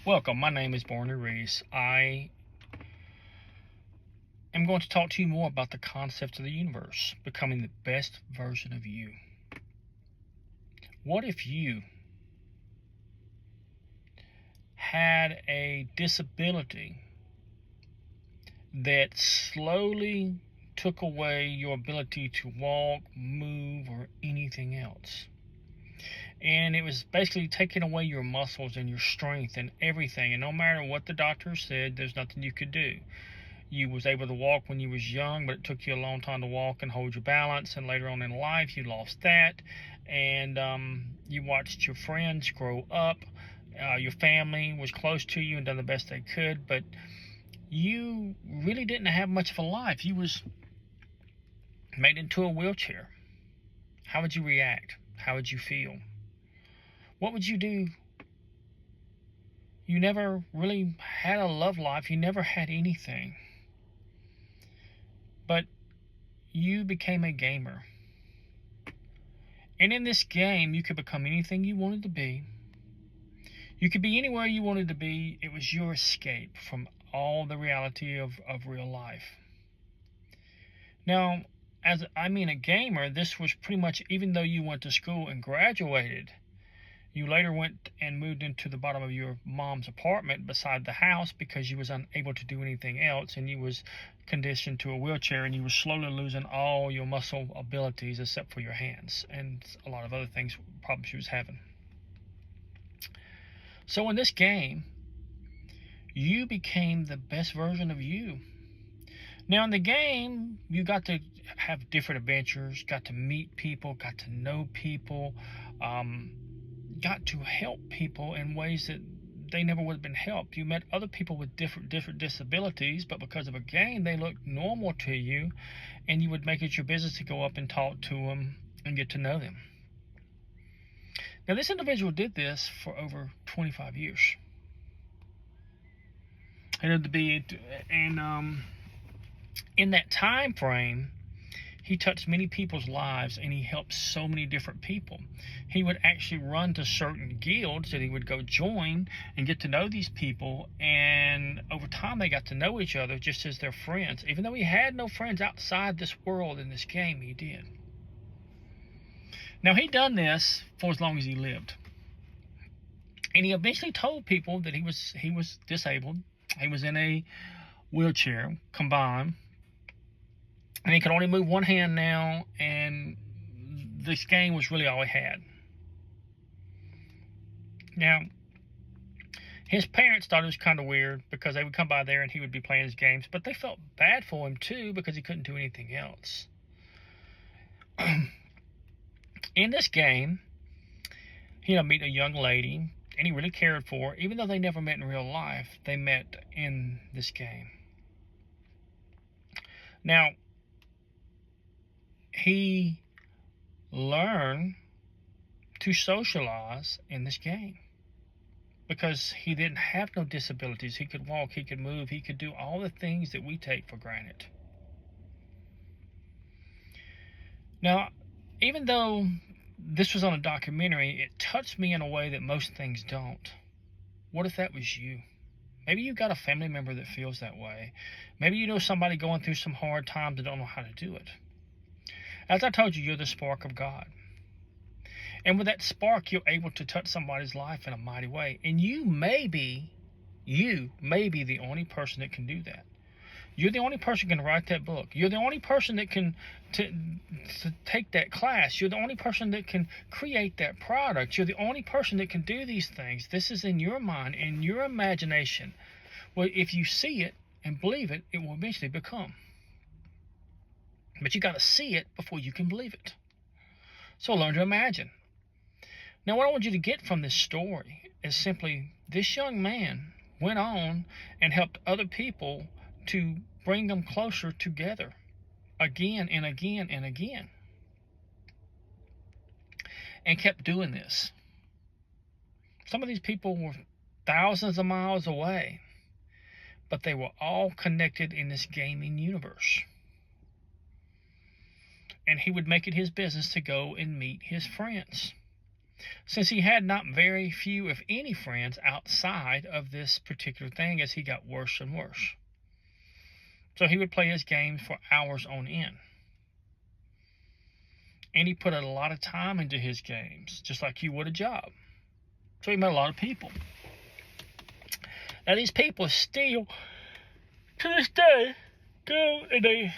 Welcome, my name is Barney Reese. I am going to talk to you more about the concept of the universe, becoming the best version of you. What if you had a disability that slowly took away your ability to walk, move, or anything else? And it was basically taking away your muscles and your strength and everything. And no matter what the doctor said, there's nothing you could do. You was able to walk when you was young, but it took you a long time to walk and hold your balance. And later on in life, you lost that. And you watched your friends grow up. Your family was close to you and done the best they could. But you really didn't have much of a life. You was made into a wheelchair. How would you react? How would you feel? What would you do? You never really had a love life. You never had anything. But you became a gamer. And in this game, you could become anything you wanted to be. You could be anywhere you wanted to be. It was your escape from all the reality of real life. Now, a gamer, this was pretty much, even though you went to school and graduated, you later went and moved into the bottom of your mom's apartment beside the house because you was unable to do anything else, and you was conditioned to a wheelchair, and you were slowly losing all your muscle abilities except for your hands and a lot of other things, problems you was having. So in this game, you became the best version of you. Now in the game, you got to have different adventures, got to meet people, got to know people, got to help people in ways that they never would have been helped. You met other people with different disabilities, but because of a game, they looked normal to you, and you would make it your business to go up and talk to them and get to know them. Now, this individual did this for over 25 years. And in that time frame, he touched many people's lives, and he helped so many different people. He would actually run to certain guilds that he would go join and get to know these people, and over time they got to know each other just as their friends. Even though he had no friends outside this world in this game, he did. Now, he done this for as long as he lived. And he eventually told people that he was disabled. He was in a wheelchair combined, and he could only move one hand now, and this game was really all he had. Now, his parents thought it was kind of weird because they would come by there and he would be playing his games, but they felt bad for him too because he couldn't do anything else. In this game, he'll meet a young lady, and he really cared for her. Even though they never met in real life, they met in this game. Now, he learned to socialize in this game because he didn't have no disabilities. He could walk, he could move, he could do all the things that we take for granted. Now, even though this was on a documentary, it touched me in a way that most things don't. What if that was you? Maybe you got a family member that feels that way. Maybe you know somebody going through some hard times and don't know how to do it. As I told you, you're the spark of God. And with that spark, you're able to touch somebody's life in a mighty way. And you may be the only person that can do that. You're the only person who can write that book. You're the only person that can to take that class. You're the only person that can create that product. You're the only person that can do these things. This is in your mind, in your imagination. Well, if you see it and believe it, it will eventually become. But you got to see it before you can believe it. So learn to imagine. Now, what I want you to get from this story is simply this young man went on and helped other people to bring them closer together again and again and again, and kept doing this. Some of these people were thousands of miles away, but they were all connected in this gaming universe. And he would make it his business to go and meet his friends. since he had not very few, if any, friends outside of this particular thing as he got worse and worse. So he would play his games for hours on end. And he put a lot of time into his games, just like you would a job. So he met a lot of people. Now these people still, to this day, go and they,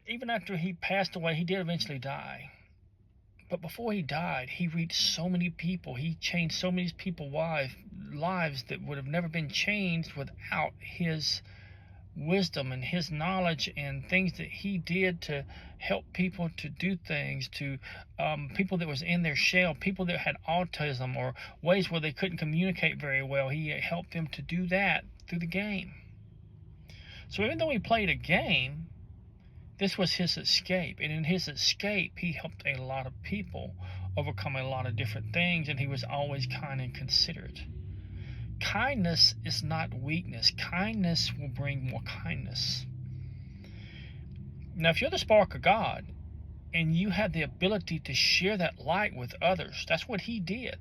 even after he passed away, he did eventually die. But before he died, he reached so many people. He changed so many people's lives that would have never been changed without his wisdom and his knowledge and things that he did to help people to do things, to people that was in their shell, people that had autism or ways where they couldn't communicate very well. He helped them to do that through the game. So even though he played a game, this was his escape. And in his escape, he helped a lot of people overcome a lot of different things, and he was always kind and considerate. Kindness is not weakness. Kindness will bring more kindness. Now, if you're the spark of God and you have the ability to share that light with others, that's what he did.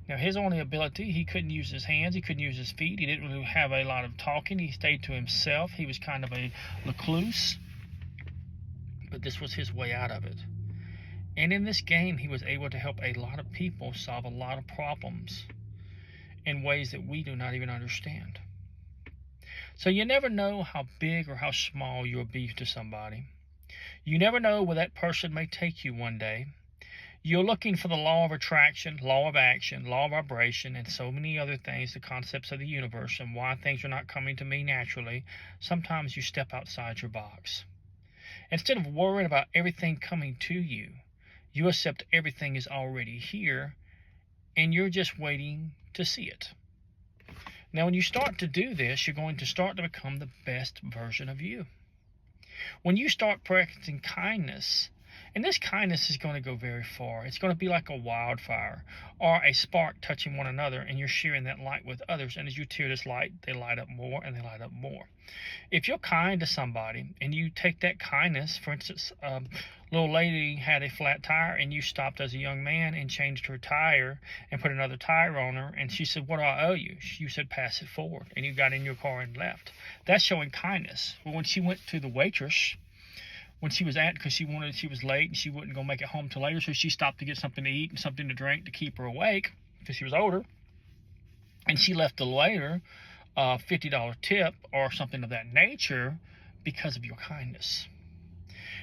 Now, his only ability, he couldn't use his hands, he couldn't use his feet, he didn't really have a lot of talking, he stayed to himself, he was kind of a recluse, but this was his way out of it. And in this game, he was able to help a lot of people solve a lot of problems in ways that we do not even understand. So you never know how big or how small you'll be to somebody. You never know where that person may take you one day. You're looking for the law of attraction, law of action, law of vibration, and so many other things, the concepts of the universe and why things are not coming to me naturally. Sometimes you step outside your box. Instead of worrying about everything coming to you, you accept everything is already here and you're just waiting to see it. Now, when you start to do this, you're going to start to become the best version of you. When you start practicing kindness, and this kindness is going to go very far. It's going to be like a wildfire or a spark touching one another, and you're sharing that light with others. And as you tear this light, they light up more and they light up more. If you're kind to somebody and you take that kindness, for instance, a little lady had a flat tire and you stopped as a young man and changed her tire and put another tire on her, and she said, "What do I owe you?" You said, "Pass it forward," and you got in your car and left. That's showing kindness. Well, when she went to the waitress, when she was because she was late and she wouldn't go make it home till later, so she stopped to get something to eat and something to drink to keep her awake because she was older, and she left the waiter a $50 tip or something of that nature because of your kindness.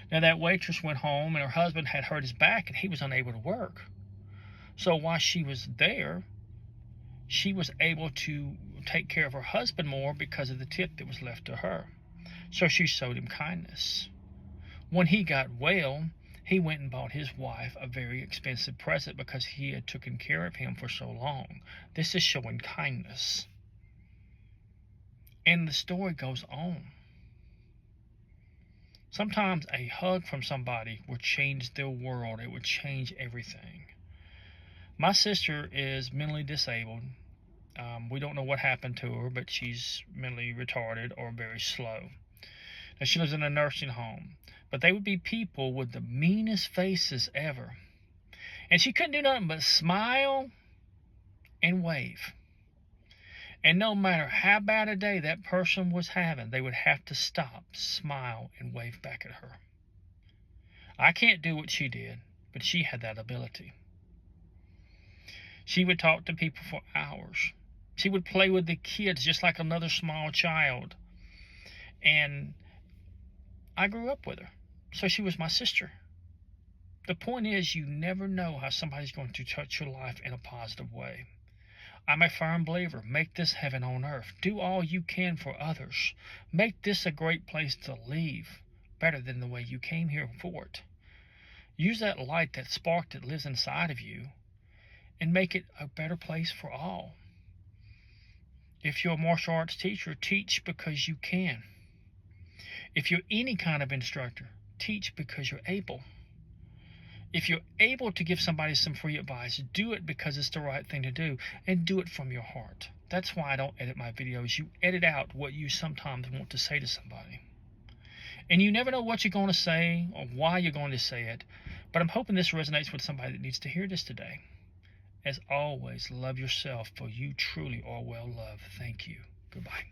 Now that waitress went home and her husband had hurt his back and he was unable to work. So while she was there, she was able to take care of her husband more because of the tip that was left to her. So she showed him kindness. When he got well, he went and bought his wife a very expensive present because he had taken care of him for so long. This is showing kindness. And the story goes on. Sometimes a hug from somebody will change their world. It would change everything. My sister is mentally disabled. We don't know what happened to her, but she's mentally retarded or very slow. Now, she lives in a nursing home. But they would be people with the meanest faces ever. And she couldn't do nothing but smile and wave. And no matter how bad a day that person was having, they would have to stop, smile, and wave back at her. I can't do what she did, but she had that ability. She would talk to people for hours. She would play with the kids just like another small child. And I grew up with her, so she was my sister. The point is, you never know how somebody's going to touch your life in a positive way. I'm a firm believer. Make this heaven on earth. Do all you can for others. Make this a great place to leave, better than the way you came here for it. Use that light, that spark that lives inside of you, and make it a better place for all. If you're a martial arts teacher, teach because you can. If you're any kind of instructor, teach because you're able. If you're able to give somebody some free advice, do it because it's the right thing to do, and do it from your heart. That's why I don't edit my videos. You edit out what you sometimes want to say to somebody. And you never know what you're going to say or why you're going to say it, but I'm hoping this resonates with somebody that needs to hear this today. As always, love yourself, for you truly are well loved. Thank you. Goodbye.